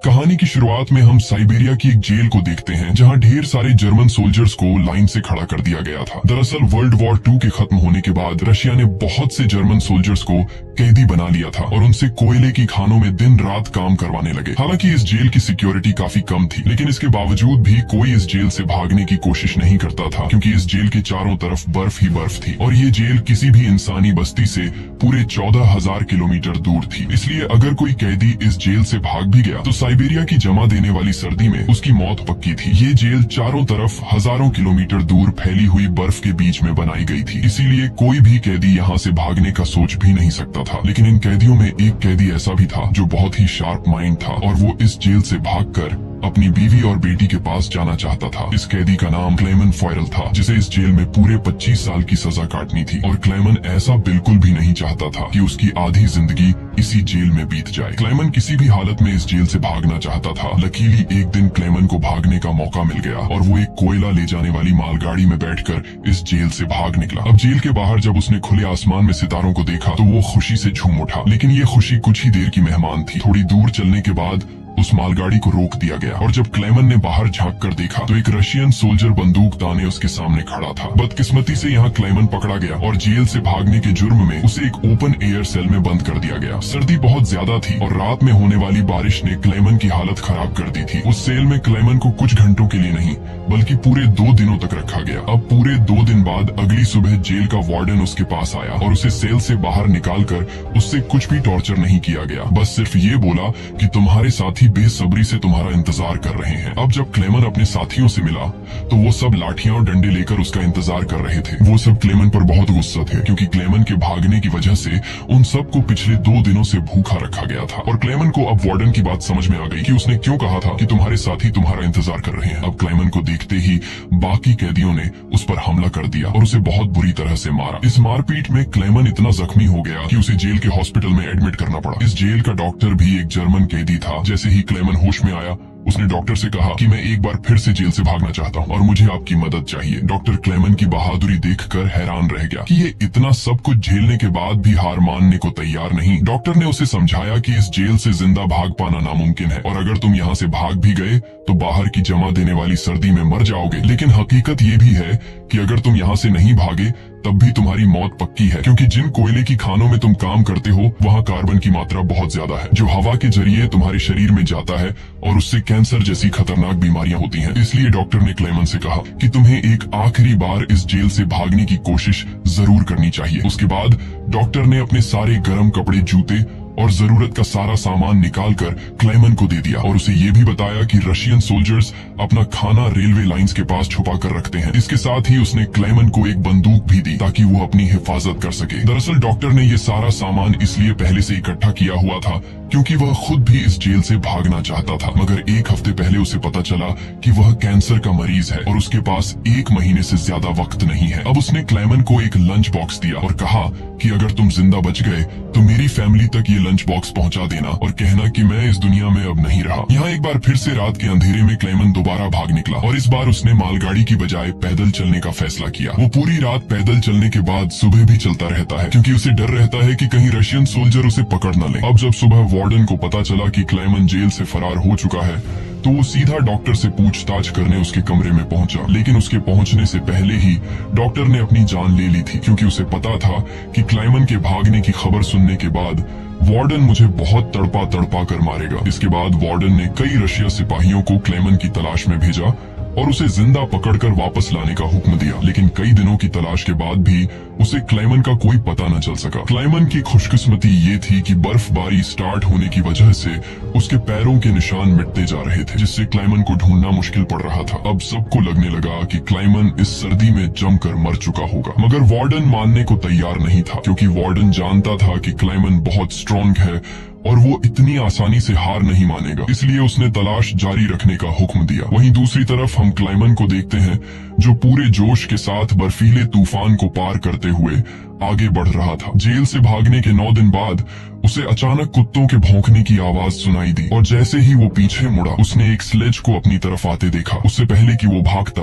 कहानी की शुरुआत में हम साइबेरिया की एक जेल को देखते हैं जहां ढेर सारे जर्मन सोल्जर्स को लाइन से खड़ा कर दिया गया था। दरअसल वर्ल्ड वॉर 2 के खत्म होने के बाद रशिया ने बहुत से जर्मन सोल्जर्स को कैदी बना लिया था और उनसे कोयले की खानों में दिन रात काम करवाने लगे। हालांकि इस जेल की सिक्योरिटी काफी कम थी, लेकिन इसके बावजूद भी कोई इस जेल से भागने की कोशिश नहीं करता था क्योंकि इस जेल के चारों तरफ बर्फ ही बर्फ थी और ये जेल किसी भी इंसानी बस्ती से पूरे 14,000 किलोमीटर दूर थी। इसलिए अगर कोई कैदी इस जेल से भाग भी गया तो साइबेरिया की जमा देने वाली सर्दी में उसकी मौत पक्की थी। ये जेल चारों तरफ हजारों किलोमीटर दूर फैली हुई बर्फ के बीच में बनाई गई थी, इसीलिए कोई भी कैदी यहाँ से भागने का सोच भी नहीं सकता था। लेकिन इन कैदियों में एक कैदी ऐसा भी था जो बहुत ही शार्प माइंड था और वो इस जेल से भागकर अपनी बीवी और बेटी के पास जाना चाहता था। इस कैदी का नाम क्लेमन फॉयरल था, जिसे इस जेल में पूरे 25 साल की सजा काटनी थी और क्लेमन ऐसा बिल्कुल भी नहीं चाहता था कि उसकी आधी जिंदगी इसी जेल में बीत जाए। क्लेमन किसी भी हालत में इस जेल से भागना चाहता था। लकीली एक दिन क्लेमन को भागने का मौका मिल गया और वो एक कोयला ले जाने वाली मालगाड़ी में बैठकर इस जेल से भाग निकला। अब जेल के बाहर जब उसने खुले आसमान में सितारों को देखा तो वो खुशी से झूम उठा, लेकिन ये खुशी कुछ ही देर की मेहमान थी। थोड़ी दूर चलने के बाद उस मालगाड़ी को रोक दिया गया और जब क्लेमन ने बाहर झांक कर देखा तो एक रशियन सोल्जर बंदूक ताने उसके सामने खड़ा था। बदकिस्मती से यहाँ क्लेमन पकड़ा गया और जेल से भागने के जुर्म में उसे एक ओपन एयर सेल में बंद कर दिया गया। सर्दी बहुत ज्यादा थी और रात में होने वाली बारिश ने क्लेमन की हालत खराब कर दी थी। उस सेल में क्लेमन को कुछ घंटों के लिए नहीं बल्कि पूरे 2 दिनों तक रखा गया। अब पूरे 2 दिन बाद अगली सुबह जेल का वार्डन उसके पास आया और उसे सेल से बाहर निकाल कर उससे कुछ भी टॉर्चर नहीं किया गया, बस सिर्फ ये बोला कि तुम्हारे साथी बेसब्री से तुम्हारा इंतजार कर रहे हैं। अब जब क्लेमन अपने साथियों से मिला तो वो सब लाठियां और डंडे लेकर उसका इंतजार कर रहे थे। वो सब क्लेमन पर बहुत गुस्सा थे क्योंकि क्लेमन के भागने की वजह से उन सबको पिछले 2 दिनों से भूखा रखा गया था और क्लेमन को अब वार्डन की बात समझ में आ गई कि उसने क्यों कहा था कि तुम्हारे साथी तुम्हारा इंतजार कर रहे हैं। अब क्लेमन को देखते ही बाकी कैदियों ने उस पर हमला कर दिया और उसे बहुत बुरी तरह से मारा। इस मारपीट में क्लेमन इतना जख्मी हो गया कि उसे जेल के हॉस्पिटल में एडमिट करना पड़ा। इस जेल का डॉक्टर भी एक जर्मन कैदी था। जैसे ही क्लेमन होश में आया उसने डॉक्टर से कहा कि मैं एक बार फिर से जेल से भागना चाहता हूं और मुझे आपकी मदद चाहिए। डॉक्टर क्लेमन की बहादुरी देखकर हैरान रह गया कि ये इतना सब कुछ झेलने के बाद भी हार मानने को तैयार नहीं। डॉक्टर ने उसे समझाया कि इस जेल से जिंदा भाग पाना नामुमकिन है और अगर तुम यहाँ से भाग भी गए तो बाहर की जमा देने वाली सर्दी में मर जाओगे। लेकिन हकीकत ये भी है कि अगर तुम यहाँ से नहीं भागे तब भी तुम्हारी मौत पक्की है, क्योंकि जिन कोयले की खानों में तुम काम करते हो वहाँ कार्बन की मात्रा बहुत ज्यादा है जो हवा के जरिए तुम्हारे शरीर में जाता है और उससे कैंसर जैसी खतरनाक बीमारियां होती हैं। इसलिए डॉक्टर ने क्लेमन से कहा कि तुम्हें एक आखिरी बार इस जेल से भागने की कोशिश जरूर करनी चाहिए। उसके बाद डॉक्टर ने अपने सारे गर्म कपड़े, जूते और जरूरत का सारा सामान निकालकर क्लेमन को दे दिया और उसे ये भी बताया कि रशियन सोल्जर्स अपना खाना रेलवे लाइंस के पास छुपा कर रखते हैं। इसके साथ ही उसने क्लेमन को एक बंदूक भी दी ताकि वो अपनी हिफाजत कर सके। दरअसल डॉक्टर ने ये सारा सामान इसलिए पहले से इकट्ठा किया हुआ था क्योंकि वह खुद भी इस जेल से भागना चाहता था, मगर 1 हफ्ते पहले उसे पता चला कि वह कैंसर का मरीज है और उसके पास 1 महीने से ज्यादा वक्त नहीं है। अब उसने क्लेमन को एक लंच बॉक्स दिया और कहा कि अगर तुम जिंदा बच गए तो मेरी फैमिली तक ये लंच बॉक्स पहुंचा देना और कहना कि मैं इस दुनिया में अब नहीं रहा। यहाँ एक बार फिर से रात के अंधेरे में क्लेमन दोबारा भाग निकला और इस बार उसने मालगाड़ी की बजाय पैदल चलने का फैसला किया। वो पूरी रात पैदल चलने के बाद सुबह भी चलता रहता है क्योंकि उसे डर रहता है कि कहीं रशियन सोल्जर उसे पकड़ न ले। अब जब सुबह वार्डन को पता चला कि क्लेमन जेल से फरार हो चुका है तो वो सीधा डॉक्टर से पूछताछ करने उसके कमरे में पहुंचा, लेकिन उसके पहुंचने से पहले ही डॉक्टर ने अपनी जान ले ली थी क्योंकि उसे पता था कि क्लेमन के भागने की खबर सुनने के बाद वार्डन मुझे बहुत तड़पा कर मारेगा। इसके बाद वार्डन ने कई रशिया सिपाहियों को क्लेमन की तलाश में भेजा और उसे जिंदा पकड़कर वापस लाने का हुक्म दिया, लेकिन कई दिनों की तलाश के बाद भी उसे क्लेमन का कोई पता न चल सका। क्लेमन की खुशकिस्मती ये थी कि बर्फबारी स्टार्ट होने की वजह से उसके पैरों के निशान मिटते जा रहे थे, जिससे क्लेमन को ढूंढना मुश्किल पड़ रहा था। अब सबको लगने लगा कि क्लेमन इस सर्दी में जमकर मर चुका होगा, मगर वार्डन मानने को तैयार नहीं था क्योंकि वार्डन जानता था कि क्लेमन बहुत स्ट्रॉन्ग है और वो इतनी आसानी से हार नहीं मानेगा, इसलिए उसने तलाश जारी रखने का हुक्म दिया। वहीं दूसरी तरफ हम क्लेमन को देखते हैं जो पूरे जोश के साथ बर्फीले तूफान को पार करते हुए आगे बढ़ रहा था। जेल से भागने के 9 दिन बाद उसे अचानक कुत्तों के भौंकने की आवाज सुनाई दी और जैसे ही वो पीछे मुड़ा उसने एक स्लेज को अपनी तरफ आते देखा। उससे पहले कि वो भागता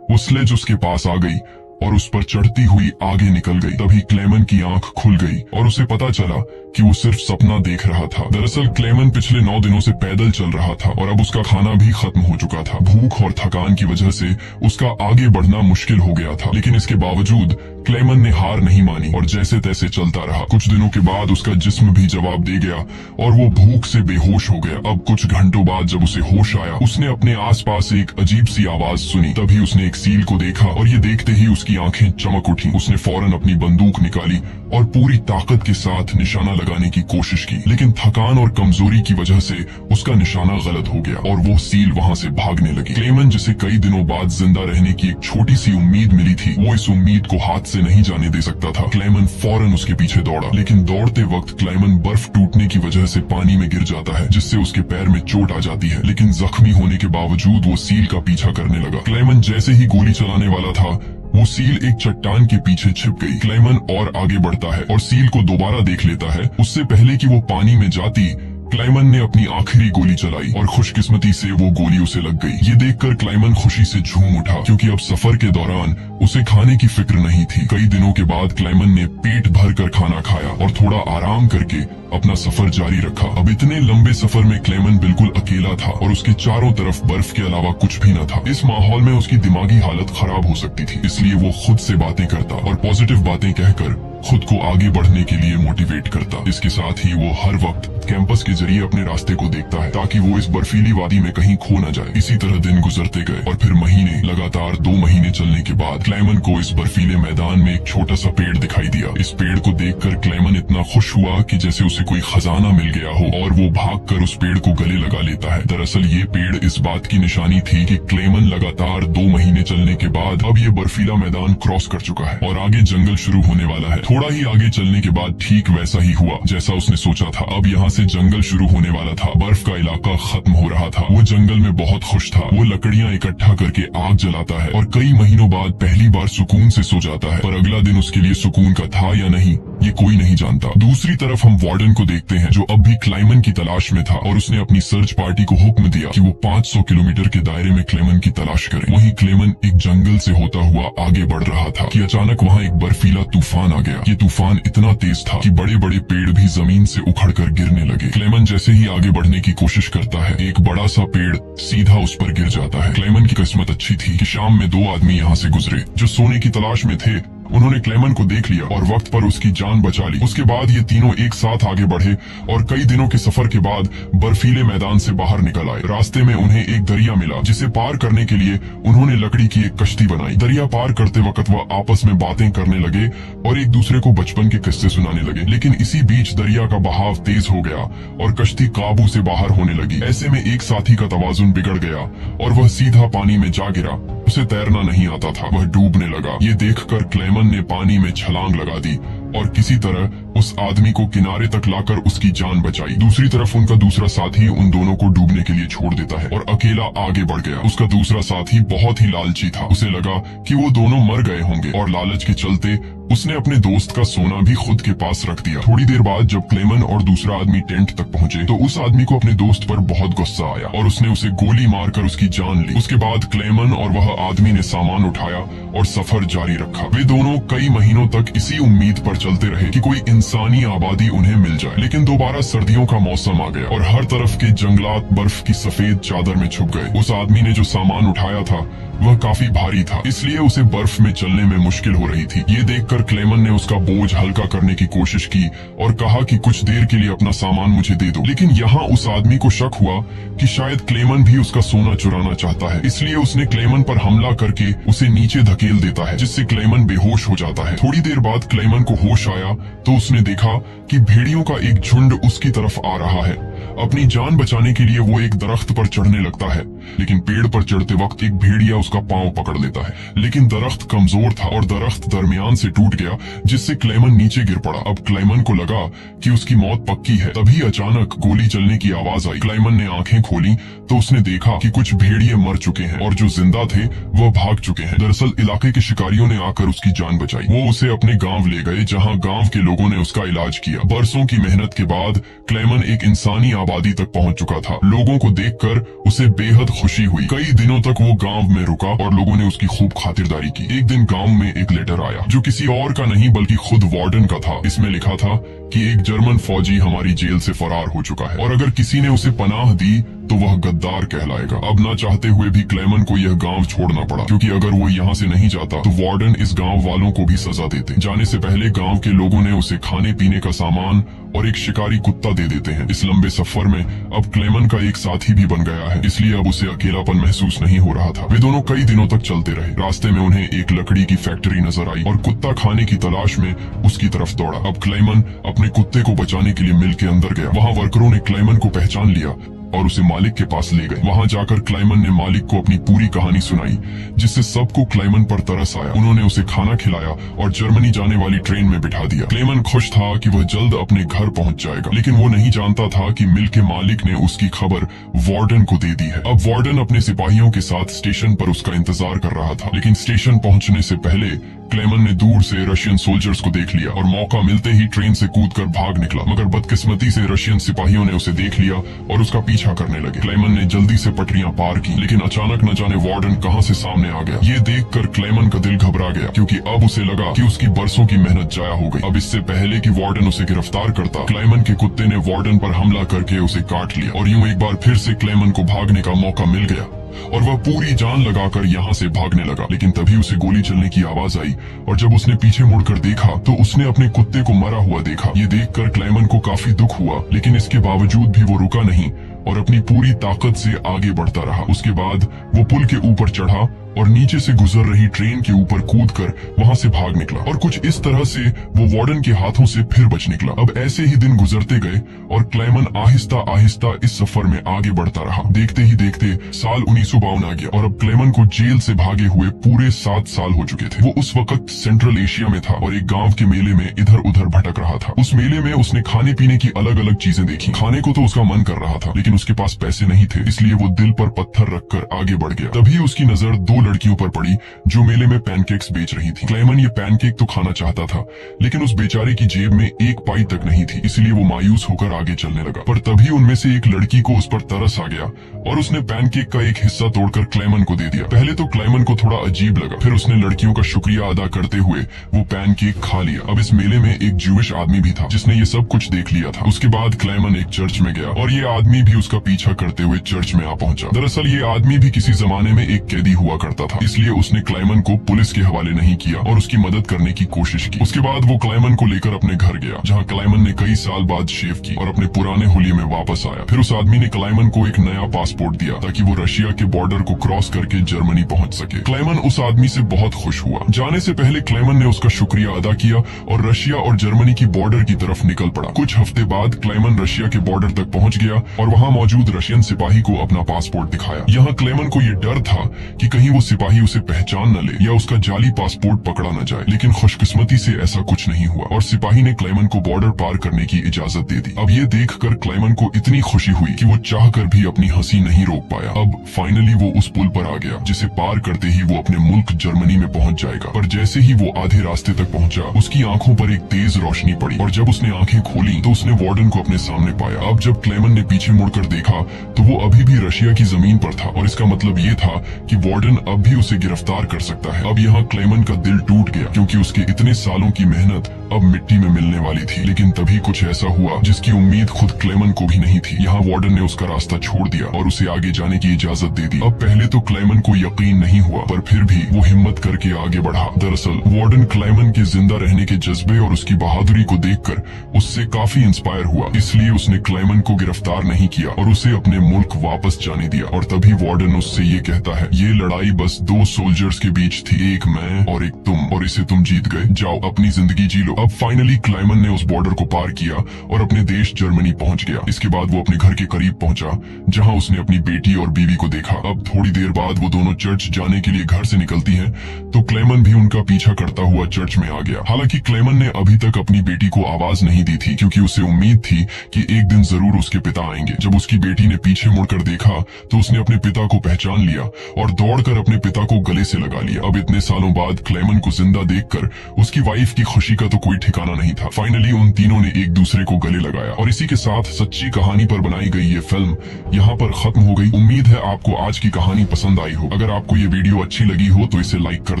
वो स्लेज उसके पास आ गई और उस पर चढ़ती हुई आगे निकल गई। तभी क्लेमन की आंख खुल गई और उसे पता चला कि वो सिर्फ सपना देख रहा था। दरअसल क्लेमन पिछले 9 दिनों से पैदल चल रहा था और अब उसका खाना भी खत्म हो चुका था। भूख और थकान की वजह से उसका आगे बढ़ना मुश्किल हो गया था, लेकिन इसके बावजूद क्लेमन ने हार नहीं मानी और जैसे तैसे चलता रहा। कुछ दिनों के बाद उसका जिस्म भी जवाब दे गया और वो भूख से बेहोश हो गया। अब कुछ घंटों बाद जब उसे होश आया, उसने अपने आसपास एक अजीब सी आवाज सुनी। तभी उसने एक सील को देखा और ये देखते ही उसकी आंखें चमक उठी। उसने फौरन अपनी बंदूक निकाली और पूरी ताकत के साथ निशाना लगाने की कोशिश की, लेकिन थकान और कमजोरी की वजह से उसका निशाना गलत हो गया और वो सील वहां से भागने लगी। क्लेमन, जिसे कई दिनों बाद जिंदा रहने की एक छोटी सी उम्मीद मिली थी, वो इस उम्मीद को हाथ से नहीं जाने दे सकता था। क्लेमन फौरन उसके पीछे दौड़ा, लेकिन दौड़ते वक्त क्लेमन बर्फ टूटने की वजह से पानी में गिर जाता है, जिससे उसके पैर में चोट आ जाती है। लेकिन जख्मी होने के बावजूद वो सील का पीछा करने लगा। क्लेमन जैसे ही गोली चलाने वाला था, वो सील एक चट्टान के पीछे छिप गई। क्लेमन और आगे बढ़ता है और सील को दोबारा देख लेता है। उससे पहले कि वो पानी में जाती, क्लेमन ने अपनी आखिरी गोली चलाई और खुशकिस्मती से वो गोली उसे लग गई। ये देखकर क्लेमन खुशी से झूम उठा, क्योंकि अब सफर के दौरान उसे खाने की फिक्र नहीं थी। कई दिनों के बाद क्लेमन ने पेट भर कर खाना खाया और थोड़ा आराम करके अपना सफर जारी रखा। अब इतने लंबे सफर में क्लेमन बिल्कुल अकेला था और उसके चारों तरफ बर्फ के अलावा कुछ भी न था। इस माहौल में उसकी दिमागी हालत खराब हो सकती थी, इसलिए वो खुद से बातें करता और पॉजिटिव बातें कहकर खुद को आगे बढ़ने के लिए मोटिवेट करता। इसके साथ ही वो हर वक्त कैंपस के जरिए अपने रास्ते को देखता है, ताकि वो इस बर्फीली वादी में कहीं खो न जाए। इसी तरह दिन गुजरते गए और फिर महीने, लगातार 2 महीने चलने के बाद क्लेमन को इस बर्फीले मैदान में एक छोटा सा पेड़ दिखाई दिया। इस पेड़ को देखकर क्लेमन इतना खुश हुआ कि जैसे उसे कोई खजाना मिल गया हो, और वो भागकर उस पेड़ को गले लगा लेता है। दरअसल ये पेड़ इस बात की निशानी थी कि क्लेमन लगातार 2 महीने चलने के बाद अब ये बर्फीला मैदान क्रॉस कर चुका है और आगे जंगल शुरू होने वाला है। थोड़ा ही आगे चलने के बाद ठीक वैसा ही हुआ जैसा उसने सोचा था। अब यहाँ से जंगल शुरू होने वाला था। बर्फ का इलाका खत्म हो रहा था। वो जंगल में बहुत खुश था। वो लकड़ियाँ इकट्ठा करके आग जलाता है और कई महीनों बाद पहली बार सुकून से सो जाता है। पर अगला दिन उसके लिए सुकून का था या नहीं, ये कोई नहीं जानता। दूसरी तरफ हम वार्डन को देखते हैं, जो अब भी क्लेमन की तलाश में था और उसने अपनी सर्च पार्टी को हुक्म दिया कि वो 500 किलोमीटर के दायरे में क्लेमन की तलाश करे। वहीं क्लेमन एक जंगल से होता हुआ आगे बढ़ रहा था कि अचानक वहाँ एक बर्फीला तूफान आ गया। ये तूफान इतना तेज था कि बड़े बड़े पेड़ भी जमीन से उखड़कर गिरने लगे। क्लेमन जैसे ही आगे बढ़ने की कोशिश करता है, एक बड़ा सा पेड़ सीधा उस पर गिर जाता है। क्लेमन की किस्मत अच्छी थी कि शाम में 2 आदमी यहाँ से गुजरे जो सोने की तलाश में थे। उन्होंने क्लेमन को देख लिया और वक्त पर उसकी जान बचा ली। उसके बाद ये तीनों एक साथ आगे बढ़े और कई दिनों के सफर के बाद बर्फीले मैदान से बाहर निकल आए। रास्ते में उन्हें एक दरिया मिला, जिसे पार करने के लिए उन्होंने लकड़ी की एक कश्ती बनाई। दरिया पार करते वक्त वह आपस में बातें करने लगे और एक दूसरे को बचपन के किस्से सुनाने लगे। लेकिन इसी बीच दरिया का बहाव तेज हो गया और कश्ती काबू से बाहर होने लगी। ऐसे में एक साथी का तवाजुन बिगड़ गया और वह सीधा पानी में जा गिरा। उसे तैरना नहीं आता था, वह डूबने लगा। ये देखकर क्लेमन ने पानी में छलांग लगा दी और किसी तरह उस आदमी को किनारे तक लाकर उसकी जान बचाई। दूसरी तरफ उनका दूसरा साथी उन दोनों को डूबने के लिए छोड़ देता है और अकेला आगे बढ़ गया। उसका दूसरा साथी बहुत ही लालची था। उसे लगा कि वो दोनों मर गए होंगे और लालच के चलते उसने अपने दोस्त का सोना भी खुद के पास रख दिया। थोड़ी देर बाद जब क्लेमन और दूसरा आदमी टेंट तक पहुंचे तो उस आदमी को अपने दोस्त पर बहुत गुस्सा आया और उसने उसे गोली मारकर उसकी जान ली। उसके बाद क्लेमन और वह आदमी ने सामान उठाया और सफर जारी रखा। वे दोनों कई महीनों तक इसी उम्मीद पर चलते रहे कि कोई इंसानी आबादी उन्हें मिल जाए। लेकिन दोबारा सर्दियों का मौसम आ गया और हर तरफ के जंगलात बर्फ की सफेद चादर में छुप गए। उस आदमी ने जो सामान उठाया था वह काफी भारी था, इसलिए उसे बर्फ में चलने में मुश्किल हो रही थी। ये देखकर क्लेमन ने उसका बोझ हल्का करने की कोशिश की और कहा कि कुछ देर के लिए अपना सामान मुझे दे दो। लेकिन यहाँ उस आदमी को शक हुआ कि शायद क्लेमन भी उसका सोना चुराना चाहता है, इसलिए उसने क्लेमन पर हमला करके उसे नीचे धकेल देता है, जिससे क्लेमन बेहोश हो जाता है। थोड़ी देर बाद क्लेमन को होश आया तो उसने देखा कि भेड़ियों का एक झुंड उसकी तरफ आ रहा है। अपनी जान बचाने के लिए वो एक दरख्त पर चढ़ने लगता है, लेकिन पेड़ पर चढ़ते वक्त एक भेड़िया उसका पांव पकड़ लेता है। लेकिन दरख्त कमजोर था और दरख्त दरमियान से टूट गया, जिससे क्लेमन नीचे गिर पड़ा। अब क्लेमन को लगा कि उसकी मौत पक्की है। तभी अचानक गोली चलने की आवाज आई। क्लेमन ने आंखें खोली तो उसने देखा कि कुछ भेड़िए मर चुके हैं और जो जिंदा थे वह भाग चुके हैं। दरअसल इलाके के शिकारियों ने आकर उसकी जान बचाई। वो उसे अपने गांव ले गए, जहां गांव के लोगों ने उसका इलाज किया। बरसों की मेहनत के बाद क्लेमन एक इंसानी आबादी तक पहुंच चुका था। लोगों को देखकर उसे बेहद खुशी हुई। कई दिनों तक वो गांव में रुका और लोगों ने उसकी खूब खातिरदारी की। एक दिन गांव में एक लेटर आया जो किसी और का नहीं बल्कि खुद वार्डन का था। इसमें लिखा था कि एक जर्मन फौजी हमारी जेल से फरार हो चुका है और अगर किसी ने उसे पनाह दी तो वह गद्दार कहलाएगा। अब ना चाहते हुए भी क्लेमन को यह गांव छोड़ना पड़ा, क्योंकि अगर वो यहाँ से नहीं जाता तो वार्डन इस गांव वालों को भी सजा देते। जाने से पहले गांव के लोगों ने उसे खाने पीने का सामान और एक शिकारी कुत्ता दे देते हैं। इस लंबे सफर में अब क्लेमन का एक साथी भी बन गया है, इसलिए अब उसे अकेलापन महसूस नहीं हो रहा था। वे दोनों कई दिनों तक चलते रहे। रास्ते में उन्हें एक लकड़ी की फैक्ट्री नजर आई और कुत्ता खाने की तलाश में उसकी तरफ दौड़ा। अब क्लेमन अपने कुत्ते को बचाने के लिए मिल के अंदर गया। वहाँ वर्करों ने क्लेमन को पहचान लिया और उसे मालिक के पास ले गए। वहां जाकर क्लेमन ने मालिक को अपनी पूरी कहानी सुनाई, जिससे सबको क्लेमन पर तरस आया। उन्होंने उसे खाना खिलाया और जर्मनी जाने वाली ट्रेन में बिठा दिया। क्लेमन खुश था कि वह जल्द अपने घर पहुंच जाएगा, लेकिन वो नहीं जानता था कि मिल के मालिक ने उसकी खबर वार्डन को दे दी है। अब वार्डन अपने सिपाहियों के साथ स्टेशन पर उसका इंतजार कर रहा था, लेकिन स्टेशन पहुंचने से पहले क्लेमन ने दूर से रशियन सोल्जर्स को देख लिया और मौका मिलते ही ट्रेन से कूदकर भाग निकला। मगर बदकिस्मती से रशियन सिपाहियों ने उसे देख लिया और उसका पीछा करने लगे। क्लेमन ने जल्दी से पटरियां पार की, लेकिन अचानक न जाने वार्डन कहां से सामने आ गया। ये देखकर क्लेमन का दिल घबरा गया, क्योंकि अब उसे लगा कि उसकी बरसों की मेहनत जाया हो गई। अब इससे पहले कि वार्डन उसे गिरफ्तार करता, क्लेमन के कुत्ते ने वार्डन पर हमला करके उसे काट लिया और यूं एक बार फिर से क्लेमन को भागने का मौका मिल गया और वह पूरी जान लगाकर यहाँ से भागने लगा। लेकिन तभी उसे गोली चलने की आवाज आई और जब उसने पीछे मुड़कर देखा तो उसने अपने कुत्ते को मरा हुआ देखा। ये देखकर क्लेमन को काफी दुख हुआ, लेकिन इसके बावजूद भी वो रुका नहीं और अपनी पूरी ताकत से आगे बढ़ता रहा। उसके बाद वो पुल के ऊपर चढ़ा और नीचे से गुजर रही ट्रेन के ऊपर कूदकर वहां से भाग निकला और कुछ इस तरह से वो वार्डन के हाथों से फिर बच निकला। अब ऐसे ही दिन गुजरते गए और क्लेमन आहिस्ता आहिस्ता इस सफर में आगे बढ़ता रहा। देखते ही देखते साल 1952 आ गया और अब क्लेमन को जेल से भागे हुए पूरे 7 साल हो चुके थे। वो उस वक्त सेंट्रल एशिया में था और एक गांव के मेले में इधर उधर भटक रहा था। उस मेले में उसने खाने पीने की अलग अलग चीजें देखी। खाने को तो उसका मन कर रहा था, लेकिन उसके पास पैसे नहीं थे, इसलिए वो दिल पर पत्थर रखकर आगे बढ़ गया। तभी उसकी नजर 2 लड़कियों पर पड़ी जो मेले में पैनकेक्स बेच रही थी। क्लेमन ये पैनकेक तो खाना चाहता था, लेकिन उस बेचारे की जेब में 1 पाई तक नहीं थी, इसलिए वो मायूस होकर आगे चलने लगा। पर तभी उनमें से एक लड़की को उस पर तरस आ गया और उसने पैनकेक का एक हिस्सा तोड़कर क्लेमन को दे दिया। पहले तो क्लेमन को थोड़ा अजीब लगा, फिर उसने लड़कियों का शुक्रिया अदा करते हुए वो पैनकेक खा लिया। अब इस मेले में एक ज्यूइश आदमी भी था जिसने ये सब कुछ देख लिया था। उसके बाद क्लेमन एक चर्च में गया और ये आदमी भी उसका पीछा करते हुए चर्च में आ पहुंचा। दरअसल ये आदमी भी किसी जमाने में एक कैदी हुआ करता था, इसलिए उसने क्लेमन को पुलिस के हवाले नहीं किया और उसकी मदद करने की कोशिश की। उसके बाद वो क्लेमन को लेकर अपने घर गया, जहाँ क्लेमन ने कई साल बाद शेव की और अपने पुराने हुलिये में वापस आया। फिर उस आदमी ने क्लेमन को एक नया पासपोर्ट दिया ताकि वो रशिया के बॉर्डर को क्रॉस करके जर्मनी पहुंच सके। क्लेमन उस आदमी से बहुत खुश हुआ। जाने से पहले क्लेमन ने उसका शुक्रिया अदा किया और रशिया और जर्मनी की बॉर्डर की तरफ निकल पड़ा। कुछ हफ्ते बाद क्लेमन रशिया के बॉर्डर तक पहुंच गया और वहाँ मौजूद रशियन सिपाही को अपना पासपोर्ट दिखाया। यहाँ क्लेमन को ये डर था कि कहीं वो सिपाही उसे पहचान न ले या उसका जाली पासपोर्ट पकड़ा न जाए, लेकिन खुशकिस्मती से ऐसा कुछ नहीं हुआ और सिपाही ने क्लेमन को बॉर्डर पार करने की इजाजत दे दी। अब ये देखकर क्लेमन को इतनी खुशी हुई कि वो चाहकर भी अपनी हंसी नहीं रोक पाया। अब फाइनली वो उस पुल पर आ गया जिसे पार करते ही वो अपने मुल्क जर्मनी में पहुंच जाएगा। पर जैसे ही वो आधे रास्ते तक पहुंचा, उसकी आंखों पर एक तेज रोशनी पड़ी और जब उसने आंखें खोली तो उसने वार्डन को अपने सामने पाया। अब जब क्लेमन ने पीछे मुड़कर देखा तो वो अभी भी रशिया की जमीन पर था और इसका मतलब ये था कि वार्डन अब भी उसे गिरफ्तार कर सकता है। अब यहाँ क्लेमन का दिल टूट गया, क्योंकि उसके इतने सालों की मेहनत अब मिट्टी में मिलने वाली थी। लेकिन तभी कुछ ऐसा हुआ जिसकी उम्मीद खुद क्लेमन को भी नहीं थी। यहाँ वार्डन ने उसका रास्ता छोड़ दिया और उसे आगे जाने की इजाजत दे दी। अब पहले तो क्लेमन को यकीन नहीं हुआ, पर फिर भी वो हिम्मत करके आगे बढ़ा। दरअसल वार्डन के क्लेमन के जिंदा रहने के जज्बे और उसकी बहादुरी को देखकर उससे काफी इंस्पायर हुआ, इसलिए उसने क्लेमन को गिरफ्तार नहीं किया और उसे अपने मुल्क वापस जाने दिया। और तभी वार्डन उससे ये कहता है, ये लड़ाई बस 2 सोल्जर्स के बीच थी, एक मैं और एक तुम, और इसे तुम जीत गए। जाओ अपनी जिंदगी जी लो। अब फाइनली क्लेमन ने उस बॉर्डर को पार किया और अपने देश जर्मनी पहुंच गया। इसके बाद वो अपने घर के करीब पहुंचा, जहां उसने अपनी बेटी और बीवी को देखा। अब थोड़ी देर बाद वो दोनों चर्च जाने के लिए घर से निकलती हैं, तो क्लेमन भी उनका पीछा करता हुआ चर्च में आ गया। हालांकि क्लेमन ने अभी तक अपनी बेटी को आवाज नहीं दी थी, क्योंकि उसे उम्मीद थी कि एक दिन जरूर उसके पिता आएंगे। जब उसकी बेटी ने पीछे मुड़कर देखा तो उसने अपने पिता को पहचान लिया और दौड़कर अपने अपने पिता को गले से लगा लिया। अब इतने सालों बाद क्लेमन को जिंदा देखकर उसकी वाइफ की खुशी का तो कोई ठिकाना नहीं था। फाइनली उन तीनों ने एक दूसरे को गले लगाया और इसी के साथ सच्ची कहानी पर बनाई गई ये फिल्म यहाँ पर खत्म हो गई। उम्मीद है आपको आज की कहानी पसंद आई हो। अगर आपको ये वीडियो अच्छी लगी हो तो इसे लाइक कर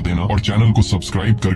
देना और चैनल को सब्सक्राइब कर